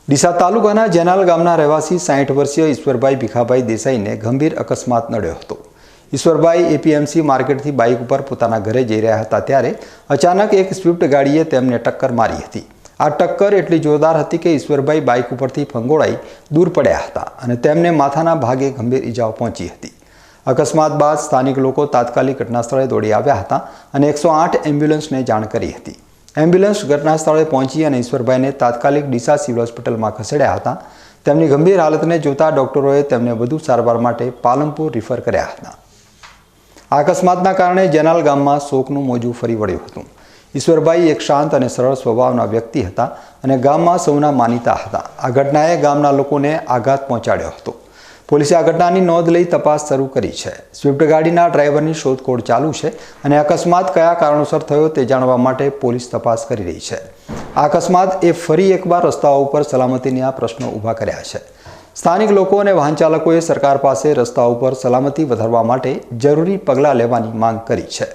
ડીસા તાલુકાના જેનાલ ગામના રહેવાસી 60 વર્ષીય ઈશ્વરભાઈ ભીખાભાઈ દેસાઈને ગંભીર અકસ્માત નડ્યો હતો। ઈશ્વરભાઈ એપીએમસી માર્કેટથી બાઇક ઉપર પોતાના ઘરે જઈ રહ્યા હતા ત્યારે અચાનક એક સ્વિફ્ટ ગાડીએ તેમને ટક્કર મારી હતી। આ ટક્કર એટલી જોરદાર હતી કે ઈશ્વરભાઈ બાઇક ઉપરથી ફંગોળાઈ દૂર પડ્યા હતા અને તેમને માથાના ભાગે ગંભીર ઈજાઓ પહોંચી હતી। અકસ્માત બાદ સ્થાનિક લોકો તાત્કાલિક ઘટનાસ્થળે દોડી આવ્યા હતા અને 108 એમ્બ્યુલન્સને જાણ કરી હતી। એમ્બ્યુલન્સ ઘટના સ્થળે પહોંચી અને ઈશ્વરભાઈને તાત્કાલિક ડીસા સિવિલ હોસ્પિટલમાં ખસેડ્યા હતા। તેમની ગંભીર હાલતને જોતા ડોક્ટરોએ તેમને વધુ સારવાર માટે પાલનપુર રિફર કર્યા હતા। આ અકસ્માતના કારણે જેનાલ ગામમાં શોકનું મોજું ફરી વળ્યું હતું। ઈશ્વરભાઈ એક શાંત અને સરળ સ્વભાવના વ્યક્તિ હતા અને ગામમાં સૌના માનીતા હતા। આ ઘટનાએ ગામના લોકોને આઘાત પહોંચાડ્યો હતો। પોલીસે આ ઘટનાની નોંધ લઈ તપાસ શરૂ કરી છે। સ્વિફ્ટ ગાડીના ડ્રાઈવરની શોધખોળ ચાલુ છે અને અકસ્માત કયા કારણોસર થયો તે જાણવા માટે પોલીસ તપાસ કરી રહી છે। આ અકસ્માત એ ફરી એકવાર રસ્તાઓ ઉપર સલામતીના પ્રશ્નો ઊભા કર્યા છે। સ્થાનિક લોકો અને વાહન ચાલકોએ સરકાર પાસે રસ્તાઓ પર સલામતી વધારવા માટે જરૂરી પગલાં લેવાની માંગ કરી છે।